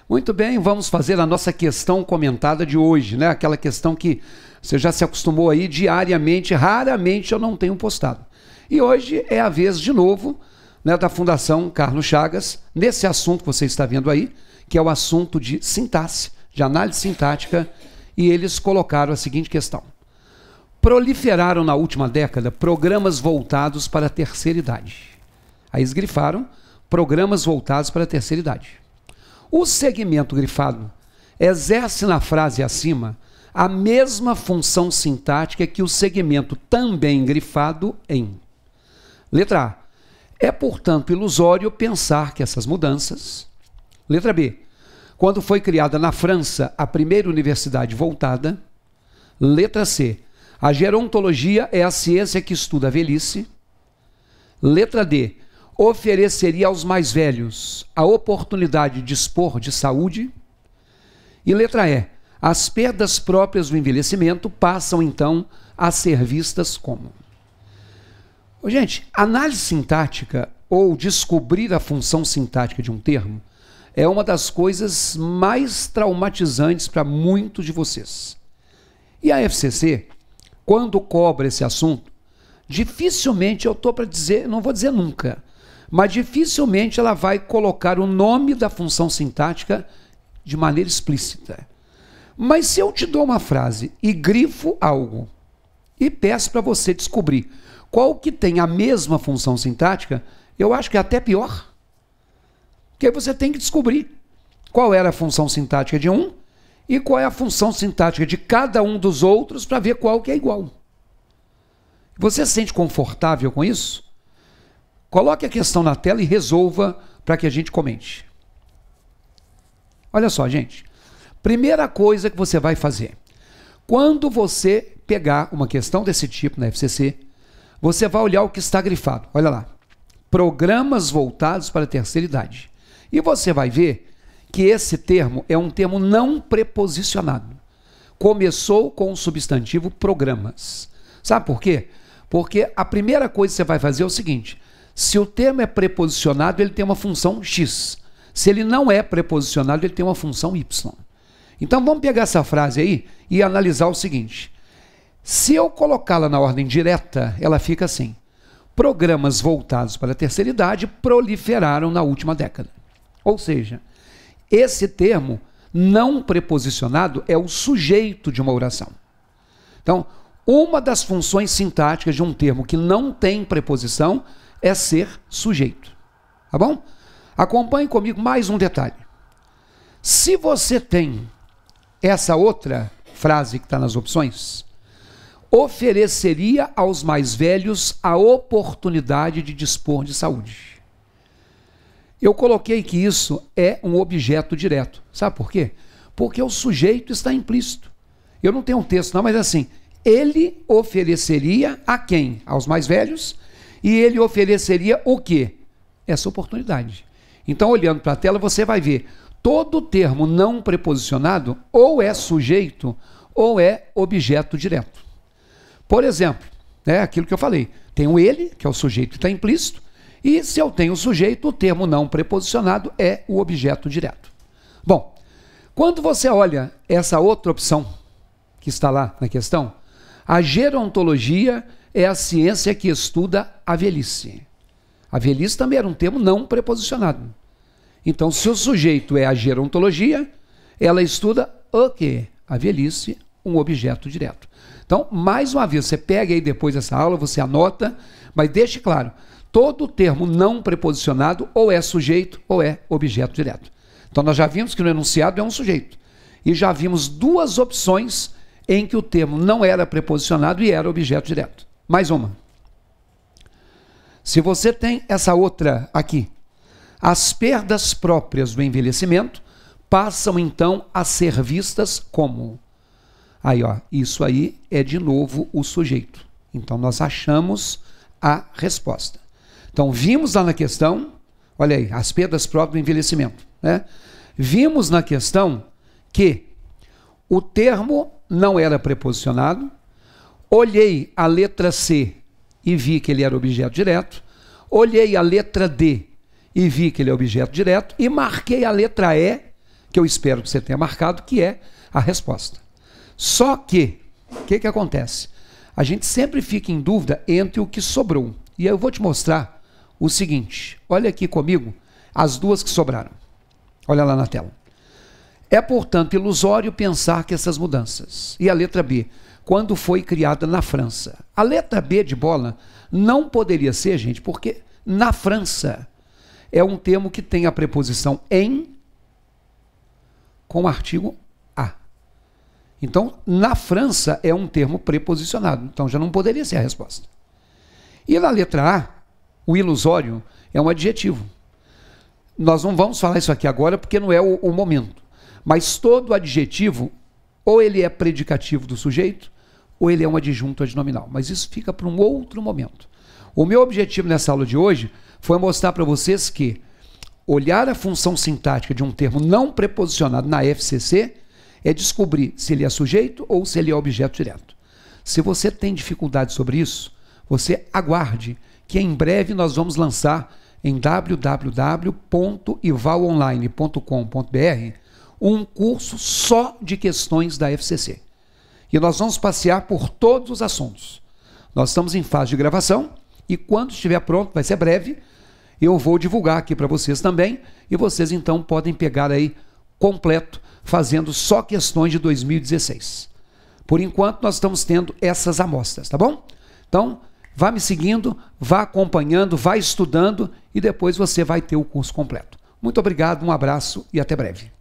Muito bem, vamos fazer a nossa questão comentada de hoje, né? Aquela questão que você já se acostumou aí diariamente, raramente eu não tenho postado. E hoje é a vez de novo, né, da Fundação Carlos Chagas, nesse assunto que você está vendo aí, que é o assunto de sintaxe, de análise sintática, e eles colocaram a seguinte questão. Proliferaram na última década programas voltados para a terceira idade. Aí eles grifaram programas voltados para a terceira idade. O segmento grifado exerce na frase acima a mesma função sintática que o segmento também grifado em. Letra A. É, portanto, ilusório pensar que essas mudanças... Letra B. Quando foi criada na França a primeira universidade voltada. Letra C. A gerontologia é a ciência que estuda a velhice. Letra D. Ofereceria aos mais velhos a oportunidade de dispor de saúde. E letra E. As perdas próprias do envelhecimento passam, então, a ser vistas como... Gente, análise sintática ou descobrir a função sintática de um termo é uma das coisas mais traumatizantes para muitos de vocês. E a FCC, quando cobra esse assunto, dificilmente, eu estou para dizer, não vou dizer nunca, mas dificilmente ela vai colocar o nome da função sintática de maneira explícita. Mas se eu te dou uma frase e grifo algo e peço para você descobrir qual que tem a mesma função sintática, eu acho que é até pior. Porque aí você tem que descobrir qual era a função sintática de um e qual é a função sintática de cada um dos outros para ver qual que é igual. Você se sente confortável com isso? Coloque a questão na tela e resolva para que a gente comente. Olha só, gente. Primeira coisa que você vai fazer. Quando você pegar uma questão desse tipo na FCC, você vai olhar o que está grifado. Olha lá. Programas voltados para a terceira idade. E você vai ver que esse termo é um termo não preposicionado. Começou com o substantivo programas. Sabe por quê? Porque a primeira coisa que você vai fazer é o seguinte. Se o termo é preposicionado, ele tem uma função X. Se ele não é preposicionado, ele tem uma função Y. Então vamos pegar essa frase aí e analisar o seguinte. Se eu colocá-la na ordem direta, ela fica assim. Programas voltados para a terceira idade proliferaram na última década. Ou seja, esse termo não preposicionado é o sujeito de uma oração. Então, uma das funções sintáticas de um termo que não tem preposição é ser sujeito. Tá bom? Acompanhe comigo mais um detalhe. Se você tem essa outra frase que está nas opções, ofereceria aos mais velhos a oportunidade de dispor de saúde. Eu coloquei que isso é um objeto direto. Sabe por quê? Porque o sujeito está implícito. Eu não tenho um texto não, mas assim, ele ofereceria a quem? Aos mais velhos. E ele ofereceria o quê? Essa oportunidade. Então, olhando para a tela, você vai ver todo termo não preposicionado ou é sujeito ou é objeto direto. Por exemplo, aquilo que eu falei, tem o ele, que é o sujeito que está implícito, e se eu tenho o sujeito, o termo não preposicionado é o objeto direto. Bom, quando você olha essa outra opção que está lá na questão, a gerontologia é a ciência que estuda a velhice. A velhice também era um termo não preposicionado. Então, se o sujeito é a gerontologia, ela estuda o quê? A velhice, um objeto direto. Então, mais uma vez, você pega aí depois dessa aula, você anota, mas deixe claro, todo termo não preposicionado ou é sujeito ou é objeto direto. Então, nós já vimos que no enunciado é um sujeito. E já vimos duas opções em que o termo não era preposicionado e era objeto direto. Mais uma. Se você tem essa outra aqui, as perdas próprias do envelhecimento passam então a ser vistas como... Aí, ó, isso aí é de novo o sujeito. Então, nós achamos a resposta. Então, vimos lá na questão, olha aí, as perdas próprias do envelhecimento, né? Vimos na questão que o termo não era preposicionado, olhei a letra C e vi que ele era objeto direto, olhei a letra D e vi que ele é objeto direto, e marquei a letra E, que eu espero que você tenha marcado, que é a resposta. Só que, o que acontece? A gente sempre fica em dúvida entre o que sobrou. E eu vou te mostrar o seguinte. Olha aqui comigo as duas que sobraram. Olha lá na tela. É, portanto, ilusório pensar que essas mudanças. E a letra B, quando foi criada na França. A letra B de bola não poderia ser, gente, porque na França é um termo que tem a preposição em com o artigo a. Então, na França é um termo preposicionado. Então, já não poderia ser a resposta. E na letra A, o ilusório é um adjetivo. Nós não vamos falar isso aqui agora porque não é o momento. Mas todo adjetivo, ou ele é predicativo do sujeito, ou ele é um adjunto adnominal. Mas isso fica para um outro momento. O meu objetivo nessa aula de hoje foi mostrar para vocês que olhar a função sintática de um termo não preposicionado na FCC é descobrir se ele é sujeito ou se ele é objeto direto. Se você tem dificuldade sobre isso, você aguarde que em breve nós vamos lançar em www.ivalonline.com.br um curso só de questões da FCC. E nós vamos passear por todos os assuntos. Nós estamos em fase de gravação e quando estiver pronto, vai ser breve, eu vou divulgar aqui para vocês também e vocês então podem pegar aí completo, fazendo só questões de 2016. Por enquanto, nós estamos tendo essas amostras, tá bom? Então, vá me seguindo, vá acompanhando, vá estudando e depois você vai ter o curso completo. Muito obrigado, um abraço e até breve.